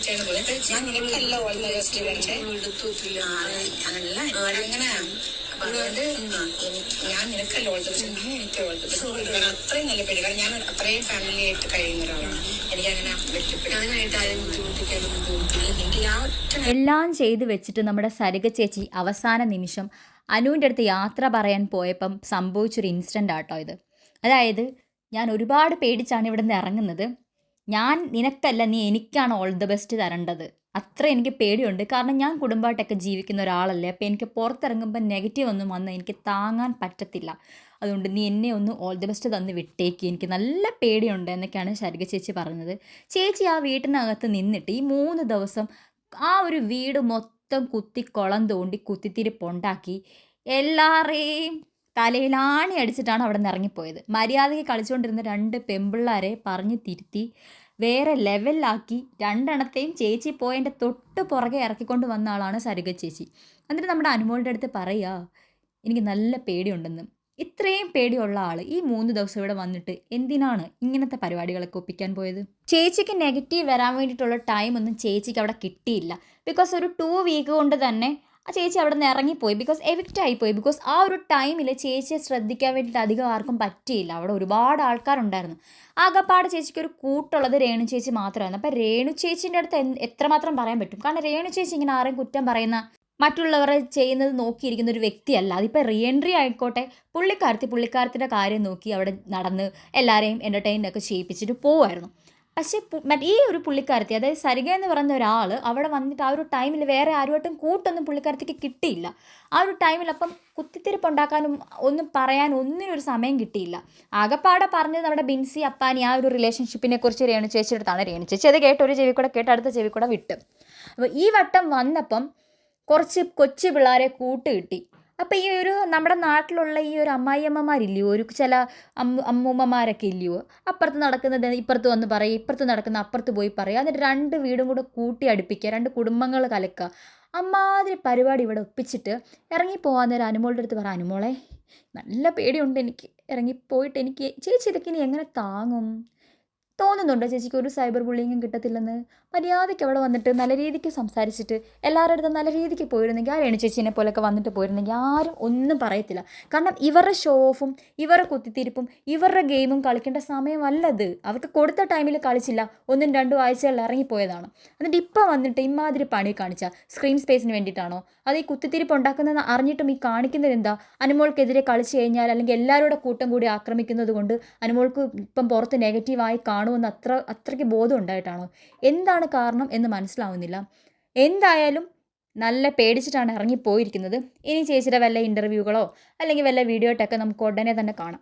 വെച്ചിട്ടാണ് പോയത്. ഞാൻ നിനക്കല്ല ഓൾ ദ ബെസ്റ്റ് പറഞ്ഞേ, അല്ല അങ്ങനെ. അതുകൊണ്ട് ഞാൻ നിനക്കല്ല ഓൾ ദ ബെസ്റ്റ്, ഞാൻ എനിക്ക് ഓൾ ദ ബെസ്റ്റ്. കാരണം അത്രയും നല്ല പേടി, കാരണം ഞാൻ അത്രയും ഫാമിലി ആയിട്ട് കഴിയുന്ന ഒരാളാണ്. എനിക്കങ്ങനെ വെട്ടിപ്പെടാനായിട്ട് ആരും ബുദ്ധിമുട്ടിക്കാനും ബുദ്ധിമുട്ടില്ല. എല്ലാം ചെയ്ത് വെച്ചിട്ട് നമ്മുടെ സരിക ചേച്ചി അവസാന നിമിഷം അനുവിൻ്റെ അടുത്ത് യാത്ര പറയാൻ പോയപ്പം സംഭവിച്ചൊരു ഇൻസിഡൻ്റ് ആട്ടോ ഇത്. അതായത് ഞാൻ ഒരുപാട് പേടിച്ചാണ് ഇവിടെ നിന്ന് ഇറങ്ങുന്നത്. ഞാൻ നിനക്കല്ല, നീ എനിക്കാണ് ഓൾ ദ ബെസ്റ്റ് തരേണ്ടത്. അത്ര എനിക്ക് പേടിയുണ്ട്. കാരണം ഞാൻ കുടുംബമായിട്ടൊക്കെ ജീവിക്കുന്ന ഒരാളല്ലേ. അപ്പോൾ എനിക്ക് പുറത്തിറങ്ങുമ്പോൾ നെഗറ്റീവ് ഒന്നും വന്ന് എനിക്ക് താങ്ങാൻ പറ്റത്തില്ല. അതുകൊണ്ട് നീ എന്നെ ഒന്ന് ഓൾ ദ ബെസ്റ്റ് തന്ന് വിട്ടേക്ക്, എനിക്ക് നല്ല പേടിയുണ്ട് എന്നൊക്കെയാണ് സരിക ചേച്ചി പറഞ്ഞത്. ചേച്ചി ആ വീട്ടിനകത്ത് നിന്നിട്ട് ഈ 3 ദിവസം ആ ഒരു വീട് മൊത്തം കുളം തോണ്ടി കുത്തിത്തിരിപ്പുണ്ടാക്കി എല്ലാവരെയും തലയിലാണി അടിച്ചിട്ടാണ് അവിടെ നിന്ന് ഇറങ്ങിപ്പോയത്. മര്യാദയ്ക്ക് കളിച്ചുകൊണ്ടിരുന്ന 2 പെമ്പിള്ളാരെ പറഞ്ഞ് തിരുത്തി വേറെ ലെവലിലാക്കി 2 എണ്ണത്തെയും ചേച്ചി പോയതിൻ്റെ തൊട്ട് പുറകെ ഇറക്കിക്കൊണ്ട് വന്ന ആളാണ് സരിക ചേച്ചി. എന്നിട്ട് നമ്മുടെ അനുമോളുടെ അടുത്ത് പറയുക, എനിക്ക് നല്ല പേടിയുണ്ടെന്ന്. ഇത്രയും പേടിയുള്ള ആൾ ഈ 3 ദിവസം ഇവിടെ വന്നിട്ട് എന്തിനാണ് ഇങ്ങനത്തെ പരിപാടികളൊക്കെ ഒപ്പിക്കാൻ പോയത്? ചേച്ചിക്ക് നെഗറ്റീവ് വരാൻ വേണ്ടിയിട്ടുള്ള ടൈമൊന്നും ചേച്ചിക്ക് അവിടെ കിട്ടിയില്ല. ബിക്കോസ് ഒരു 2 വീക്ക് കൊണ്ട് തന്നെ ആ ചേച്ചി അവിടെ നിന്ന് ഇറങ്ങിപ്പോയി. ബിക്കോസ് എവിക്റ്റ് ആയിപ്പോയി. ബിക്കോസ് ആ ഒരു ടൈമിൽ ചേച്ചിയെ ശ്രദ്ധിക്കാൻ വേണ്ടിയിട്ട് അധികം ആർക്കും പറ്റിയില്ല. അവിടെ ഒരുപാട് ആൾക്കാരുണ്ടായിരുന്നു. ആകപ്പാട് ചേച്ചിക്ക് ഒരു കൂട്ടുള്ളത് രേണു ചേച്ചി മാത്രമായിരുന്നു. അപ്പോൾ രേണു ചേച്ചീൻ്റെ അടുത്ത് എത്രമാത്രം പറയാൻ പറ്റും? കാരണം രേണു ചേച്ചി ഇങ്ങനെ ആരെയും കുറ്റം പറയുന്ന, മറ്റുള്ളവരെ ചെയ്യുന്നത് നോക്കിയിരിക്കുന്ന ഒരു വ്യക്തിയല്ല. അതിപ്പോൾ റീ എൻട്രി ആയിക്കോട്ടെ, പുള്ളിക്കാരത്തിൻ്റെ കാര്യം നോക്കി അവിടെ നടന്ന് എല്ലാവരെയും എൻ്റർടൈനൊക്കെ ചെയ്യിപ്പിച്ചിട്ട് പോവുമായിരുന്നു. പക്ഷേ ഈ ഒരു പുള്ളിക്കാരത്തി, അതായത് സരിക എന്ന് പറയുന്ന ഒരാൾ അവിടെ വന്നിട്ട് ആ ഒരു ടൈമിൽ വേറെ ആരുമായിട്ടും കൂട്ടൊന്നും പുള്ളിക്കാരത്തിക്ക് കിട്ടിയില്ല. ആ ഒരു ടൈമിൽ അപ്പം കുത്തിത്തിരിപ്പുണ്ടാക്കാനും ഒന്നും പറയാനും ഒന്നിനൊരു സമയം കിട്ടിയില്ല. ആകപ്പാടെ പറഞ്ഞത് നമ്മുടെ ബിൻസി അപ്പാനി ആ ഒരു റിലേഷൻഷിപ്പിനെ കുറിച്ച് രേണു ചേച്ചിയുടെ അടുത്താണ്. രേണു ചേച്ചി അത് കേട്ട് ഒരു ചെവി കൂടെ കേട്ട് അടുത്ത ചെവി കൂടെ വിട്ട്. അപ്പോൾ ഈ വട്ടം വന്നപ്പം കുറച്ച് കൊച്ചു പിള്ളേരെ കൂട്ടുകിട്ടി. അപ്പോൾ ഈ ഒരു നമ്മുടെ നാട്ടിലുള്ള ഈ ഒരു അമ്മായിയമ്മമാരില്ലയോ, ഒരു ചില അമ്മൂമ്മമാരൊക്കെ ഇല്ലയോ, അപ്പുറത്ത് നടക്കുന്നത് ഇപ്പുറത്ത് വന്ന് പറയുക, ഇപ്പുറത്ത് നടക്കുന്ന അപ്പുറത്ത് പോയി പറയുക, എന്നിട്ട് 2 വീടും കൂടെ കൂട്ടി അടുപ്പിക്കുക, 2 കുടുംബങ്ങൾ കലക്കുക. അമ്മാതിരി പരിപാടി ഇവിടെ ഒപ്പിച്ചിട്ട് ഇറങ്ങിപ്പോകാന്നേരം അനുമോളുടെ അടുത്ത് പറ, അനുമോളെ നല്ല പേടിയുണ്ട് എനിക്ക്, ഇറങ്ങിപ്പോയിട്ട് എനിക്ക് ചേച്ചി ഇതൊക്കെ ഇനി എങ്ങനെ താങ്ങും? തോന്നുന്നുണ്ടോ ചേച്ചിക്ക് ഒരു സൈബർ ബുള്ളിങ്ങും കിട്ടത്തില്ലെന്ന്? മര്യാദയ്ക്ക് അവിടെ വന്നിട്ട് നല്ല രീതിക്ക് സംസാരിച്ചിട്ട് എല്ലാവരുടെ അടുത്തും നല്ല രീതിക്ക് പോയിരുന്നെങ്കിൽ, ആ രേണു ചേച്ചീനെ പോലെയൊക്കെ വന്നിട്ട് പോയിരുന്നെങ്കിൽ ആരും ഒന്നും പറയത്തില്ല. കാരണം ഇവരുടെ ഷോ ഓഫും ഇവരുടെ കുത്തിത്തിരിപ്പും ഇവരുടെ ഗെയിമും കളിക്കേണ്ട സമയമല്ലത്. അവർക്ക് കൊടുത്ത ടൈമിൽ കളിച്ചില്ല, 1 2 ആഴ്ചകളിൽ ഇറങ്ങിപ്പോയതാണ്. എന്നിട്ട് ഇപ്പം വന്നിട്ട് ഇമാതിരി പണി കാണിച്ചാൽ സ്ക്രീൻ സ്പേസിന് വേണ്ടിയിട്ടാണോ? അത് ഈ കുത്തിത്തിരിപ്പ് ഉണ്ടാക്കുന്നതെന്ന് അറിഞ്ഞിട്ടും ഈ കാണിക്കുന്നത് എന്താ? അനുമോൾക്കെതിരെ കളിച്ച് കഴിഞ്ഞാൽ അല്ലെങ്കിൽ എല്ലാവരുടെ കൂട്ടം കൂടി ആക്രമിക്കുന്നത് കൊണ്ട് അനുമോൾക്ക് ഇപ്പം പുറത്ത് നെഗറ്റീവായി കാണുമെന്ന് അത്രയ്ക്ക് ബോധം ഉണ്ടായിട്ടാണോ? എന്താണ് കാരണം എന്ന് മനസ്സിലാവുന്നില്ല. എന്തായാലും നല്ല പേടിച്ചിട്ടാണ് ഇറങ്ങിപ്പോയിരിക്കുന്നത്. ഇനി ചേച്ചിയുടെ വല്ല ഇൻ്റർവ്യൂകളോ അല്ലെങ്കിൽ വല്ല വീഡിയോട്ടൊക്കെ നമുക്ക് ഉടനെ തന്നെ കാണാം.